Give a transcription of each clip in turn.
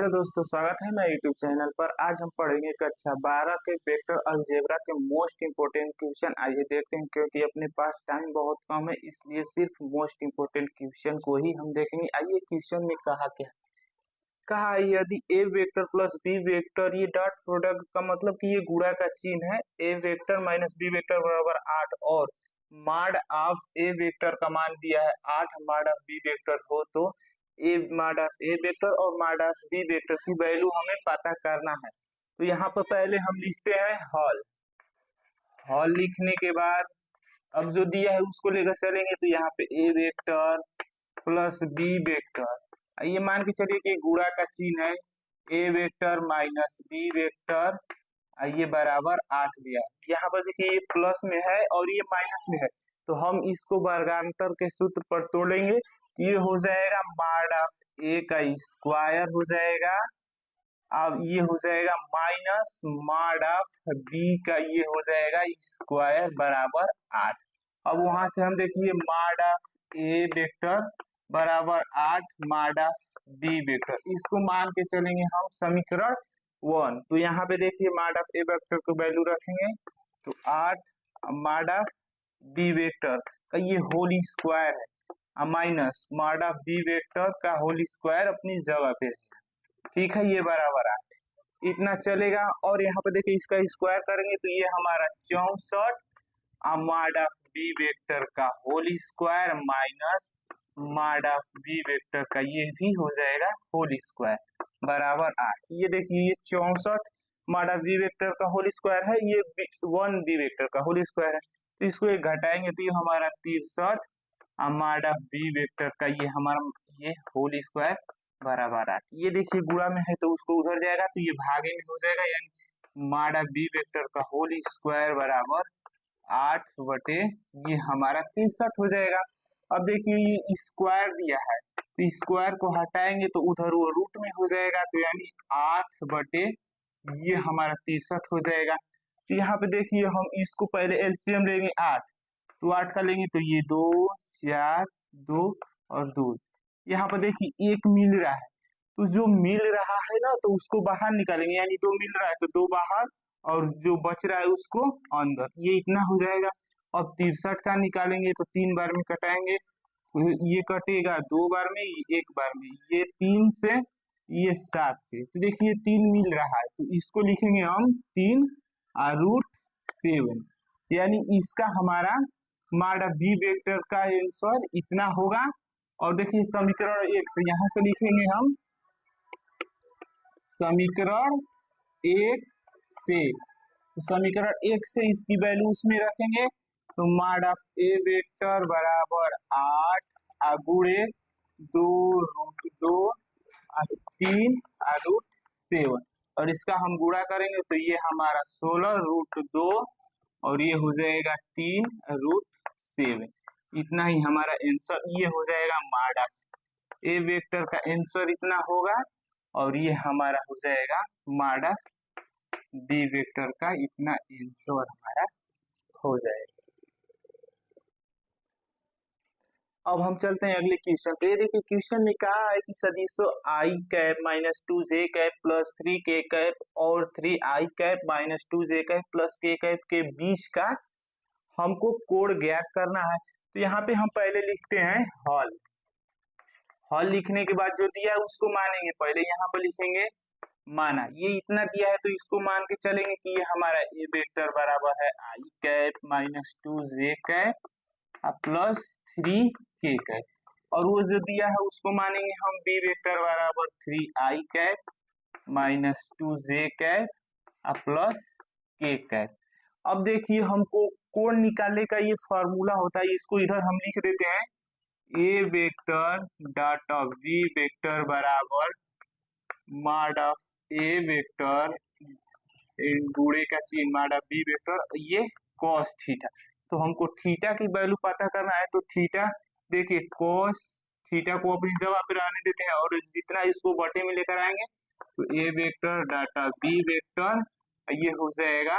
Hello दोस्तों, स्वागत है मेरे यूट्यूब चैनल पर। आज हम पढ़ेंगे कक्षा 12 के वेक्टर अलजेब्रा के मोस्ट इम्पोर्टेंट क्वेश्चन। आइए देखते हैं, क्योंकि अपने पास टाइम बहुत कम है, इसलिए सिर्फ मोस्ट इम्पोर्टेंट क्वेश्चन को ही हम देखेंगे। आइए क्वेश्चन में कहा क्या है। कहा यदि ए वेक्टर प्लस बी वेक्टर, ये डॉट प्रोडक्ट का मतलब कि ये गुणा का चिन्ह है, ए वेक्टर माइनस बी वेक्टर बराबर 8 और माड ऑफ ए वेक्टर का मान दिया है 8 माड ऑफ बी वेक्टर हो, तो ए माड ऑफ ए वेक्टर और माड ऑफ बी वेक्टर की वैल्यू हमें पता करना है। तो यहाँ पर पहले हम लिखते हैं हॉल। हॉल लिखने के बाद अब जो दिया है उसको लेकर चलेंगे, तो यहाँ पे A vector plus B vector, ये मान के चलिए कि गुणा का चिन्ह है, ए वेक्टर माइनस बी वेक्टर, ये बराबर 8 दिया है। यहाँ पर देखिए ये प्लस में है और ये माइनस में है, तो हम इसको वर्गांतर के सूत्र पर तोड़ेंगे। ये हो जाएगा माड ऑफ ए का स्क्वायर हो जाएगा, अब ये हो जाएगा माइनस माड ऑफ बी का ये हो जाएगा स्क्वायर बराबर 8। अब वहां से हम देखिए माड ऑफ ए वेक्टर बराबर 8 माड ऑफ बी वेक्टर, इसको मान के चलेंगे हम समीकरण 1। तो यहाँ पे देखिए माड ऑफ ए वेक्टर को वैल्यू रखेंगे, तो 8 माड ऑफ बी वेक्टर का ये होल स्क्वायर है, माइनस माड ऑफ बी वेक्टर का होल स्क्वायर अपनी जगह पे है। ठीक है, ये बराबर 8 इतना चलेगा। और यहाँ पे देखिए इसका स्क्वायर करेंगे तो ये हमारा 64 माड ऑफ बी वेक्टर का होल स्क्वायर माइनस माड ऑफ बी वेक्टर का ये भी हो जाएगा होल स्क्वायर बराबर 8। ये देखिए ये 64 माड ऑफ बी वेक्टर का होल स्क्वायर है, ये 1 बी वेक्टर का होल स्क्वायर है, तो इसको एक घटाएंगे तो ये हमारा 63 माड ऑफ बी वेक्टर का ये हमारा ये होल स्क्वायर बराबर 8। ये देखिए गुणा में है तो उसको उधर जाएगा, तो ये भागे में हो जाएगा, यानी माड ऑफ बी वेक्टर का होल स्क्वायर बराबर 8 बटे ये हमारा 63 हो जाएगा। अब देखिए ये स्क्वायर दिया है, तो स्क्वायर को हटाएंगे तो उधर वो रूट में हो जाएगा, तो यानी 8 बटे ये हमारा 63 हो जाएगा। तो यहाँ पे देखिए हम इसको पहले एलसीएम लेंगे 8, तो 8 का लेंगे तो ये 2 4 2 और 2, यहाँ पर देखिए 1 मिल रहा है, तो जो मिल रहा है ना तो उसको बाहर निकालेंगे, यानी 2 मिल रहा है तो 2 बाहर और जो बच रहा है उसको अंदर, ये इतना हो जाएगा। अब 63 का निकालेंगे तो 3 बार में कटाएंगे, तो ये कटेगा 2 बार में, ये 1 बार में, ये 3 से ये 7 से, तो देखिए 3 मिल रहा है, तो इसको लिखेंगे हम 3 रूट 7, यानी इसका हमारा माड ऑफ बी वेक्टर का आंसर इतना होगा। और देखिए समीकरण 1 से यहाँ से लिखेंगे हम समीकरण 1 से, तो समीकरण 1 से इसकी वैल्यू उसमें रखेंगे, तो माड ऑफ ए वेक्टर बराबर 8 गुणे 2 रूट 2 3 रूट 7, और इसका हम गुणा करेंगे तो ये हमारा 16 रूट 2 और ये हो जाएगा 3 रूट 7। इतना ही हमारा आंसर ये हो जाएगा, माड ऑफ ए वेक्टर का आंसर इतना होगा, और ये हमारा हो जाएगा माड ऑफ बी वेक्टर का इतना आंसर हमारा हो जाएगा। अब हम चलते हैं अगले क्वेश्चन पे। देखिए क्वेश्चन में कहा है कि सदिशों आई कैप माइनस 2 जे कैप प्लस 3 के कैप और 3 आई कैप माइनस 2 जे कैप प्लस के कैप के बीच का हमको कोण ज्ञात करना है। तो यहाँ पे हम पहले लिखते हैं हॉल। हॉल लिखने के बाद जो दिया है उसको मानेंगे, पहले यहाँ पर लिखेंगे माना, ये इतना दिया है तो इसको मान के चलेंगे कि ये हमारा ए वेक्टर बराबर है आई कैप माइनस 2 जे कैप प्लस 3 के कैप, और वो जो दिया है उसको मानेंगे हम बी वेक्टर बराबर 3 आई कैप माइनस 2 जे कैप प्लस के कैप। अब देखिए हमको कोण निकालने का ये फॉर्मूला होता है, इसको इधर हम लिख देते हैं, A vector dot of B vector बराबर माड ऑफ ए वेक्टर गुणे का चिन्ह माड ऑफ बी वेक्टर ये कॉस थीटा। तो हमको थीटा की वैल्यू पता करना है, तो थीटा देखिए कॉस थीटा को अपनी जगह पे रहने देते हैं और जितना इसको बटे में लेकर आएंगे, तो A vector data B vector ये हो जाएगा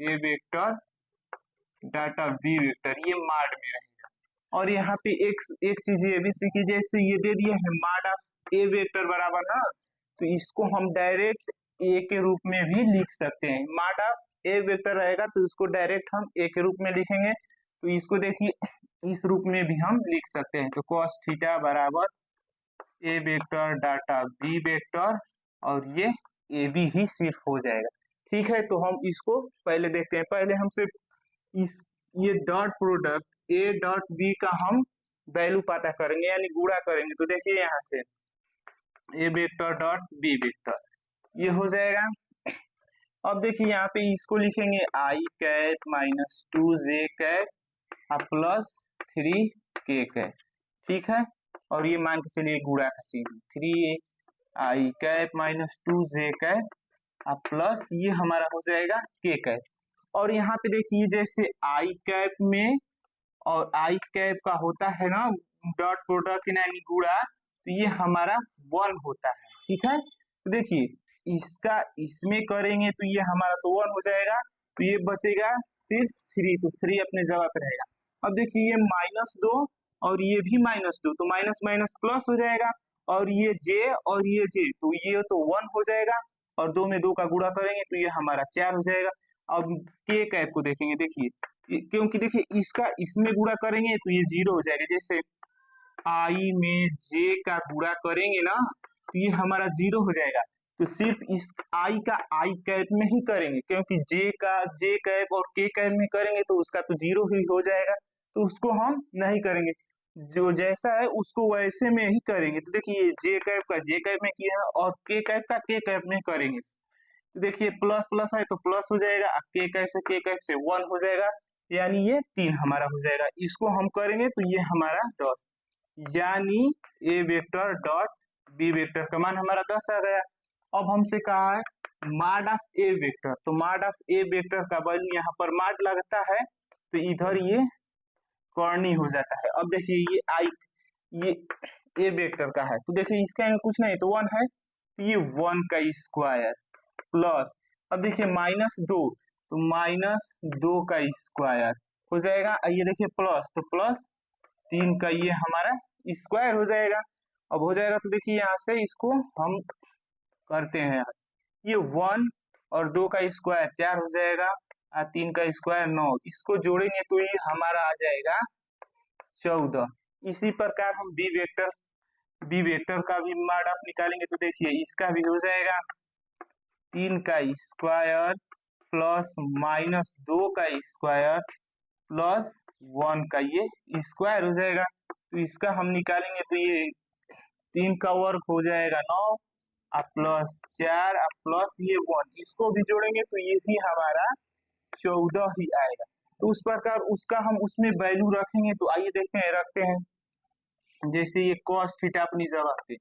ए वेक्टर डाटा बी वेक्टर, ये माड में रहेगा। और यहाँ पे एक चीज ये भी सीखी, जैसे ये दे दिया है माड ऑफ ए वेक्टर बराबर ना, तो इसको हम डायरेक्ट ए के रूप में भी लिख सकते हैं। मॉड ऑफ ए वेक्टर रहेगा तो इसको डायरेक्ट हम ए के रूप में लिखेंगे। तो इसको देखिए इस रूप में भी हम लिख सकते हैं। तो cos थीटा बराबर ए वेक्टर डाटा बी वेक्टर और ये ए बी ही सिर्फ हो जाएगा। ठीक है, तो हम इसको पहले देखते हैं। पहले हम सिर्फ इस ये dot product A dot B का हम वैल्यू पता करेंगे यानी गुणा करेंगे। तो देखिए यहाँ से A vector dot B vector ये हो जाएगा। अब देखिए यहाँ पे इसको लिखेंगे I cap minus 2 cap plus 3 cap. ठीक है, और ये मान के चलिए गुणा का चीज 3 आई कैप माइनस 2 कैप प्लस ये हमारा हो जाएगा के कैप। और यहाँ पे देखिए जैसे आई कैप में और आई कैप का होता है ना डॉट प्रोडक्ट यानी गुणा, तो ये हमारा 1 होता है। ठीक है, तो देखिए इसका इसमें करेंगे तो ये हमारा तो 1 हो जाएगा, तो ये बचेगा सिर्फ 3, तो 3 अपने जगह पे रहेगा। अब देखिए ये -2 और ये भी -2, तो माइनस माइनस प्लस हो जाएगा। और ये जे और ये जे, तो ये तो 1 हो जाएगा और 2 में 2 का गुणा करेंगे तो ये हमारा 4 हो जाएगा। अब के कैप को देखेंगे, देखिए क्योंकि देखिए इसका इसमें गुणा करेंगे तो ये 0 हो जाएगा। जैसे आई में जे का गुणा करेंगे ना तो ये हमारा 0 हो जाएगा। तो सिर्फ इस आई का आई कैप में ही करेंगे, क्योंकि जे का जे कैप और के कैप में करेंगे तो उसका तो 0 ही हो जाएगा, तो उसको हम नहीं करेंगे। जो जैसा है उसको वैसे में ही करेंगे। तो देखिए जे कैप का जे कैप में किया है और के कैप का के कैप में करेंगे। तो देखिए प्लस प्लस है तो प्लस हो जाएगा, के कैप से 1 हो जाएगा, यानी ये 3 हमारा हो जाएगा। इसको हम करेंगे तो ये हमारा 10, यानी ए वेक्टर डॉट बी वेक्टर का मान हमारा 10 आ गया। अब हमसे कहा है मॉड ऑफ ए वेक्टर, तो मॉड ऑफ ए वेक्टर का वैल्यू यहाँ पर मॉड लगता है तो इधर ये कर्णी हो जाता है। अब देखिए ये आई ये ए वेक्टर का है तो देखिए इसका कुछ नहीं तो 1 है, तो ये 1 का स्क्वायर प्लस, अब देखिए -2 तो -2 का स्क्वायर हो जाएगा। ये देखिए प्लस तो प्लस 3 का ये हमारा स्क्वायर हो जाएगा। अब हो जाएगा तो देखिए यहाँ से इसको हम करते हैं, ये 1 और 2 का स्क्वायर 4 हो जाएगा, 3 का स्क्वायर 9, इसको जोड़ेंगे तो ये हमारा आ जाएगा 14। इसी प्रकार हम बी वेक्टर का भी मॉड ऑफ निकालेंगे तो देखिए इसका भी हो जाएगा 3 का स्क्वायर प्लस -2 का स्क्वायर प्लस 1 का ये स्क्वायर हो जाएगा। तो इसका हम निकालेंगे तो ये 3 का वर्ग हो जाएगा 9 प्लस 4 प्लस ये 1, इसको भी जोड़ेंगे तो ये भी हमारा 14 ही आएगा। तो उस प्रकार उसका हम उसमें वैल्यू रखेंगे। तो आइए देखते हैं, रखते हैं। जैसे ये cos थीटा अपनी जगह पे,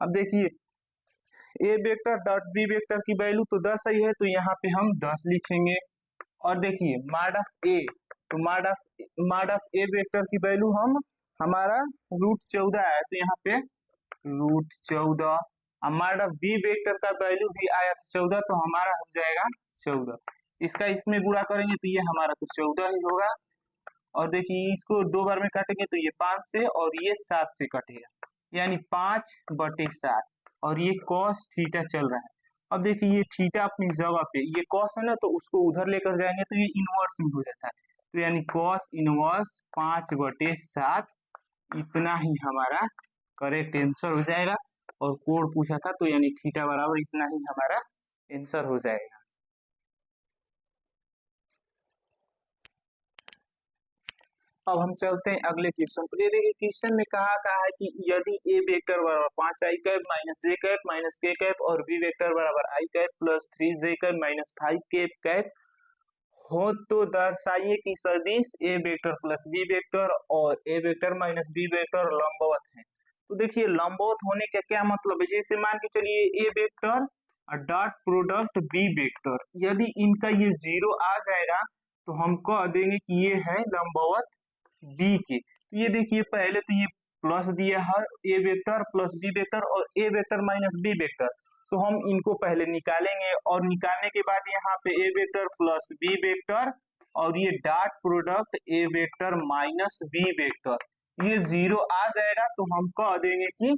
अब देखिए ए वेक्टर डॉट बी वेक्टर की वैल्यू तो 10 ही है, तो यहाँ पे हम 10 लिखेंगे। और देखिए मॉड ऑफ ए, तो मॉड ऑफ ए वेक्टर की वैल्यू हम हमारा √14 है, तो यहाँ पे √14। मॉड ऑफ बी वेक्टर का वैल्यू भी आया था 14, तो हमारा हो जाएगा 14। इसका इसमें गुणा करेंगे तो ये हमारा तो 14 ही होगा। और देखिए इसको 2 बार में काटेंगे तो ये 5 से और ये 7 से कटेगा, यानी 5/7। और ये cos थीटा चल रहा है। अब देखिए ये थीटा अपनी जगह पे, ये cos है ना तो उसको उधर लेकर जाएंगे तो ये इनवर्स में हो जाता है, तो यानी cos इनवर्स 5/7 इतना ही हमारा करेक्ट आंसर हो जाएगा। और कोड पूछा था तो यानी थीटा बराबर इतना ही हमारा आंसर हो जाएगा। अब हम चलते हैं अगले क्वेश्चन पर। ये देखिए क्वेश्चन में कहा है कि यदि ए वेक्टर बराबर 5 आई कैप माइनस जे कैप माइनस के कैप और बी वेक्टर बराबर आई कैप प्लस 3 जे कैप माइनस 5 कैप हो तो दर्शाइए कि सदिश ए वेक्टर प्लस बी वेक्टर और A vector minus B vector लंबवत है। तो देखिए लंबवत होने का क्या मतलब है, जैसे मान के चलिए A vector dot product B vector, यदि इनका ये 0 आ जाएगा तो हम कह देंगे कि ये है लंबवत बी के। तो ये देखिए पहले तो ये प्लस दिया है ए वेक्टर प्लस बी वेक्टर और A vector minus B vector, तो हम इनको पहले निकालेंगे और निकालने के बाद यहाँ पे A vector plus B vector और ये dot product A vector minus B vector ये 0 आ जाएगा तो हम कह देंगे कि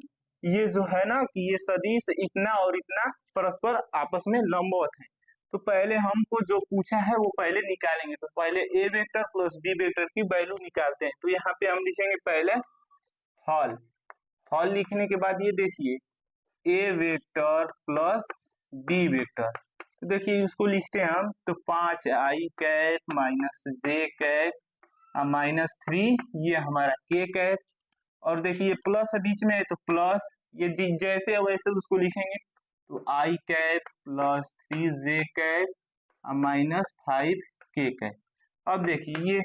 ये जो है ना कि ये सदिश इतना और इतना परस्पर आपस में लंबवत है। तो पहले हमको जो पूछा है वो पहले निकालेंगे। तो पहले ए वेक्टर प्लस बी वेक्टर की वैल्यू निकालते हैं। तो यहाँ पे हम लिखेंगे पहले हॉल। हॉल लिखने के बाद ये देखिए ए वेक्टर प्लस बी वेक्टर, तो देखिए इसको लिखते हैं हम। तो 5i कैप माइनस जे कैप माइनस 3 ये हमारा के कैप, और देखिए ये प्लस है बीच में है तो प्लस ये जैसे है वैसे उसको लिखेंगे। तो आई कैप प्लस 3 जे कैप माइनस 5 के कैप। अब देखिए ये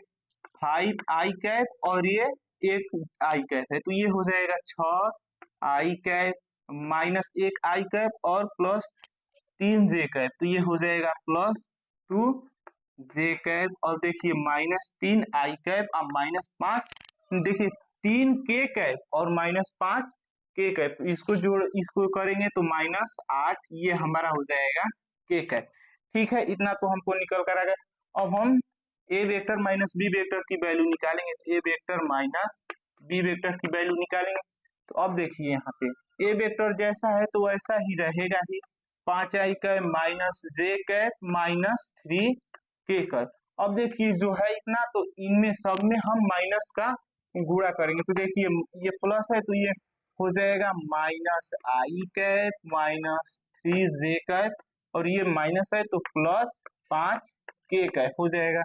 5i कैप और ये एक आई कैप है, तो ये हो जाएगा 6i cap minus 1i cap और प्लस 3 जे कैप, तो ये हो जाएगा प्लस 2 जे कैप। और देखिए माइनस 3i कैप और माइनस 5, देखिए 3 के कैप और माइनस 5 के कैप, इसको जोड़ इसको करेंगे तो माइनस 8 ये हमारा हो जाएगा के कैप। ठीक है, इतना तो हमको निकल कर आ गया। अब हम ए वेक्टर माइनस बी वेक्टर की वैल्यू निकालेंगे। तो A vector minus B vector की वैल्यू निकालेंगे। तो अब देखिए यहाँ पे ए वेक्टर जैसा है तो वैसा ही रहेगा ही, 5i कैप माइनस जे कैप माइनस 3 के कैप। अब देखिए जो है इतना, तो इनमें सब में हम माइनस का गुणा करेंगे। तो देखिए ये प्लस है तो ये हो जाएगा माइनस आई कैप माइनस 3 जे कैप, और ये माइनस है तो प्लस 5 के कैप हो जाएगा।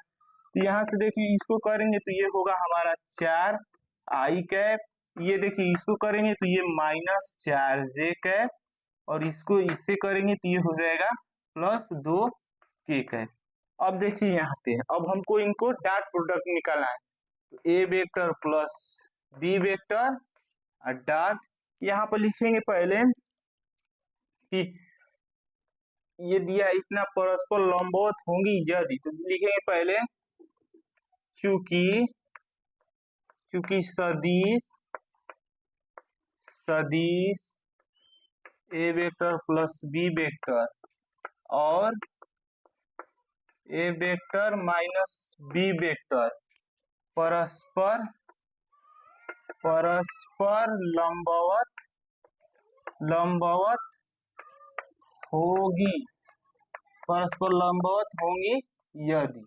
तो यहाँ से देखिए इसको करेंगे तो ये होगा हमारा 4i कैप, ये देखिए इसको करेंगे तो ये माइनस 4 जे कैप, और इसको इससे करेंगे तो ये हो जाएगा प्लस 2 के कैप। अब देखिए यहाँ पे अब हमको इनको डॉट प्रोडक्ट निकालना है। तो A vector plus B vector dot, यहाँ पर लिखेंगे पहले कि ये दिया इतना परस्पर लंबवत होंगी यदि, तो लिखेंगे पहले चूंकि चूंकि सदिश सदिश ए वेक्टर प्लस बी वेक्टर और A vector minus B vector परस्पर परस्पर लंबवत होगी, परस्पर लंबवत होंगी यदि।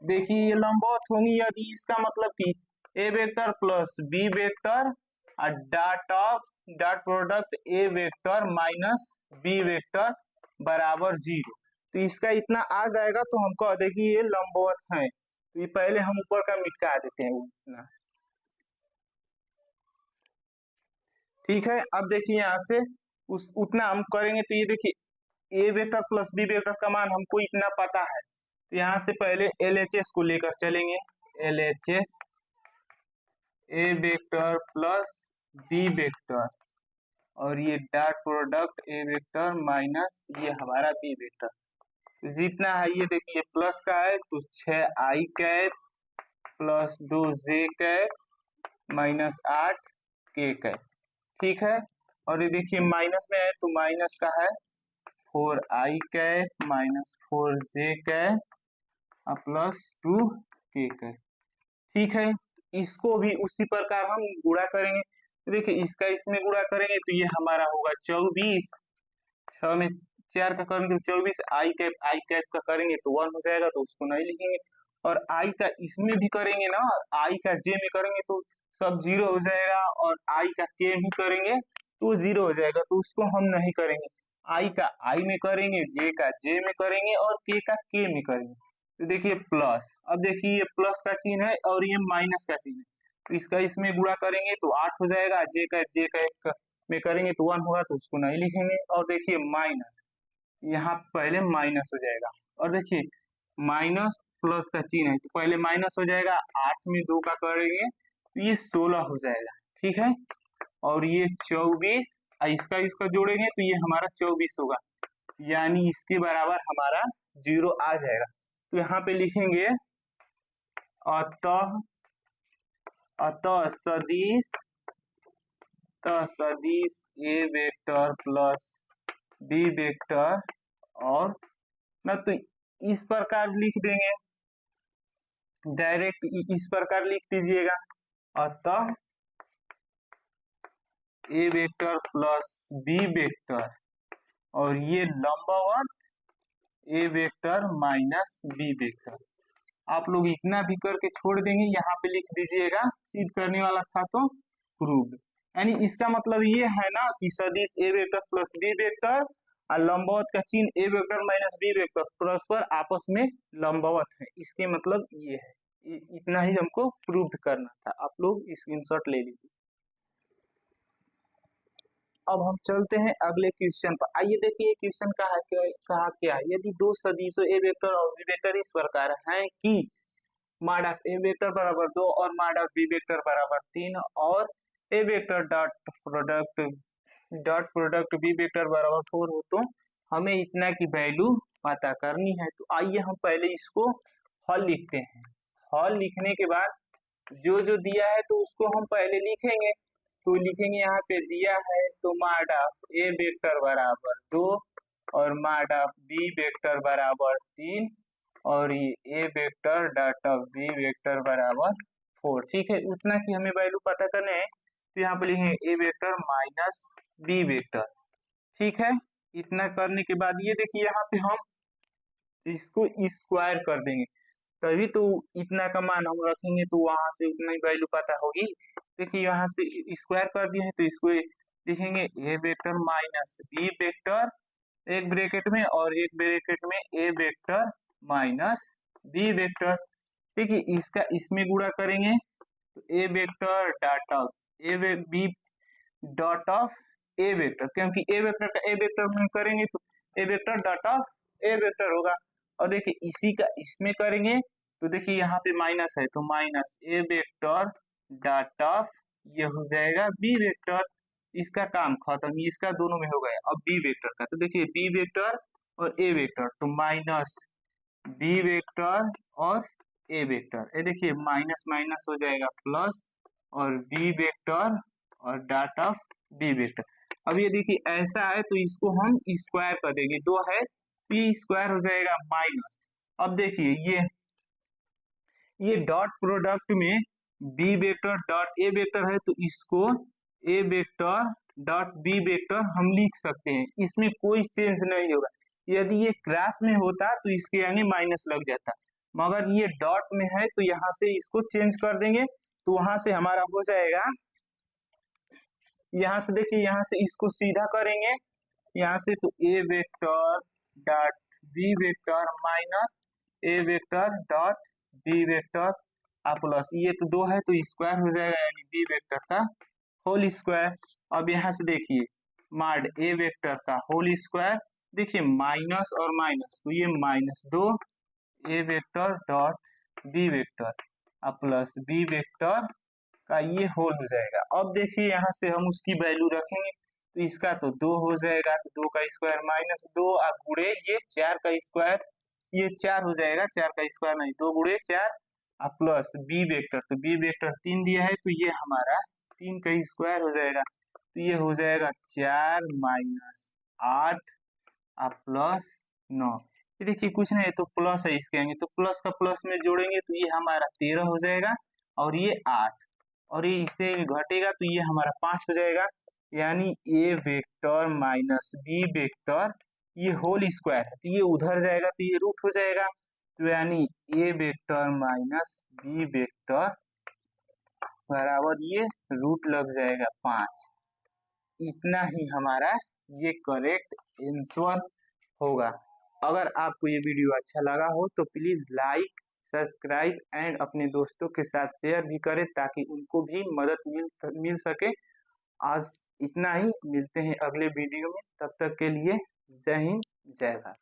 देखिए ये लंबवत होंगी यदि, इसका मतलब कि A vector plus B vector dot product A vector minus B vector बराबर 0। तो इसका इतना आ जाएगा तो हम कह दें कि ये लंबवत है। तो ये पहले हम ऊपर का मिटा देते हैं इतना। ठीक है, अब देखिए यहाँ से उतना हम करेंगे तो ये देखिए ए वेक्टर प्लस बी वेक्टर का मान हमको इतना पता है। तो यहाँ से पहले LHS को लेकर चलेंगे। LHS ए वेक्टर प्लस बी वेक्टर और ये dot product A vector minus ये हमारा बी वेक्टर, तो जितना है ये देखिए प्लस का है तो 6i कैप प्लस 2 जे कैप माइनस 8 के कैप। ठीक है, और ये देखिए माइनस में है तो माइनस का है 4i कैप माइनस 4 जे कैप प्लस 2 के कैप। ठीक है, इसको भी उसी प्रकार हम गुणा करेंगे। तो देखिए इसका इसमें गुणा करेंगे तो ये हमारा होगा 24, 6 में 4 का करेंगे तो 24, आई कैप का करेंगे तो 1 हो जाएगा तो उसको नहीं लिखेंगे। और आई का इसमें भी करेंगे ना, आई का जे में करेंगे तो सब 0 हो जाएगा, और आई का के भी करेंगे तो 0 हो जाएगा, तो उसको हम नहीं करेंगे। आई का आई में करेंगे, जे का जे में करेंगे और के का के में करेंगे। तो देखिए प्लस, अब देखिए ये प्लस का चिन्ह है और ये माइनस का चिन्ह है, तो इसका इसमें गुणा करेंगे तो 8 हो जाएगा, जे का में करेंगे तो 1 होगा तो उसको नहीं लिखेंगे। और देखिए माइनस, यहाँ पहले माइनस हो जाएगा, और देखिए माइनस प्लस का चिन्ह है तो पहले माइनस हो जाएगा, 8 में 2 का करेंगे तो ये 16 हो जाएगा। ठीक है, और ये 24 इसका इसका जोड़ेंगे तो ये हमारा 24 होगा, यानी इसके बराबर हमारा 0 आ जाएगा। तो यहाँ पे लिखेंगे अतः अतः सदिश ए वेक्टर प्लस बी वेक्टर, और ना तो इस प्रकार लिख देंगे, डायरेक्ट इस प्रकार लिख दीजिएगा, अतः ए वेक्टर प्लस बी वेक्टर और ये लंबवत ए वेक्टर माइनस बी वेक्टर। आप लोग इतना भी करके छोड़ देंगे, यहाँ पे लिख दीजिएगा, सिद्ध करने वाला था तो प्रूव्ड। यानी इसका मतलब ये है ना कि सदिश ए वेक्टर प्लस बी वेक्टर और लंबवत का चिन्ह ए वेक्टर माइनस बी वेक्टर परस्पर आपस में लंबवत है, इसके मतलब ये है। इतना ही हमको प्रूव करना था, आप लोग स्क्रीनशॉट ले लीजिए। अब हम चलते हैं अगले क्वेश्चन पर। आइए देखिए क्वेश्चन कहा क्या है। यदि दो सदिशों ए वेक्टर और बी वेक्टर इस प्रकार हैं कि मॉड ऑफ ए वेक्टर बराबर 2 और मॉड ऑफ बी वेक्टर बराबर 3 और A vector dot product B vector बराबर 4 हो, तो हमें इतना की वैल्यू पता करनी है। तो आइए हम पहले इसको हल लिखते हैं। हल लिखने के बाद जो जो दिया है तो उसको हम पहले लिखेंगे। तो लिखेंगे यहाँ पे दिया है तो मॉड ऑफ ए वेक्टर बराबर 2 और मॉड ऑफ बी वेक्टर बराबर 3 और ये A vector dot of B vector बराबर 4। ठीक है, उतना की हमें वैल्यू पता करने है। तो यहाँ पे लिखेंगे A vector minus B vector. ठीक है, इतना करने के बाद ये देखिए यहाँ पे हम इसको स्क्वायर कर देंगे, तभी तो इतना का मान हम रखेंगे, तो वहां से उतना ही वैल्यू पता होगी। देखिए यहाँ से स्क्वायर कर दिया है तो इसको लिखेंगे A vector minus B vector एक ब्रैकेट में और एक ब्रैकेट में A vector minus B vector. ठीक है, इसका इसमें गुणा करेंगे तो A vector dot of B dot of A vector, क्योंकि ए वेक्टर का ए वेक्टर में करेंगे तो A vector dot of A vector होगा। और देखिए इसी का इसमें करेंगे तो देखिए यहाँ पे माइनस है तो minus A vector dot of ये हो जाएगा बी वेक्टर। इसका काम खत्म, इसका दोनों में हो गया। अब बी वेक्टर का तो देखिए बी वेक्टर और ए वेक्टर तो माइनस बी वेक्टर और ए वेक्टर, ये देखिए माइनस माइनस हो जाएगा प्लस और बी वेक्टर और डॉट ऑफ बी वेक्टर। अब ये देखिए ऐसा है तो इसको हम स्क्वायर कर देंगे, 2 है तो ये स्क्वायर हो जाएगा माइनस। अब देखिए ये डॉट प्रोडक्ट में B vector dot A vector है तो इसको A vector dot B vector हम लिख सकते हैं, इसमें कोई चेंज नहीं होगा। यदि ये क्रॉस में होता तो इसके आगे माइनस लग जाता, मगर ये डॉट में है तो यहाँ से इसको चेंज कर देंगे तो वहां से हमारा हो जाएगा। यहाँ से देखिए यहाँ से इसको सीधा करेंगे यहाँ से तो A vector dot B vector minus A vector dot B vector plus ये तो 2 है तो स्क्वायर हो जाएगा, यानी बी वेक्टर का होल स्क्वायर। अब यहाँ से देखिए मॉड ए वेक्टर का होल स्क्वायर, देखिए माइनस और माइनस तो ये minus 2 A vector dot B vector plus B vector का ये होल हो जाएगा। अब देखिए यहाँ से हम उसकी वैल्यू रखेंगे तो इसका तो 2 हो जाएगा तो 2 का स्क्वायर माइनस 2 आप गुड़े ये 4 का स्क्वायर, ये 4 हो जाएगा, 4 का स्क्वायर नहीं 2 गुड़े 4 प्लस बी वेक्टर तो बी वेक्टर 3 दिया है तो ये हमारा 3 का स्क्वायर हो जाएगा तो ये हो जाएगा 4 माइनस 8 प्लस 9। ये देखिए कुछ नहीं तो प्लस है, इसके आगे तो प्लस का प्लस में जोड़ेंगे तो ये हमारा 13 हो जाएगा और ये 8 और ये इससे घटेगा तो ये हमारा 5 हो जाएगा, यानी ए वेक्टर माइनस बी वेक्टर ये होल स्क्वायर है तो ये उधर जाएगा तो ये रूट हो जाएगा, तो यानी ए वेक्टर माइनस बी वेक्टर बराबर ये रूट लग जाएगा 5। इतना ही हमारा ये करेक्ट आंसर होगा। अगर आपको ये वीडियो अच्छा लगा हो तो प्लीज लाइक सब्सक्राइब एंड अपने दोस्तों के साथ शेयर भी करें ताकि उनको भी मदद मिल सके। आज इतना ही, मिलते हैं अगले वीडियो में, तब तक के लिए जय हिंद जय भारत।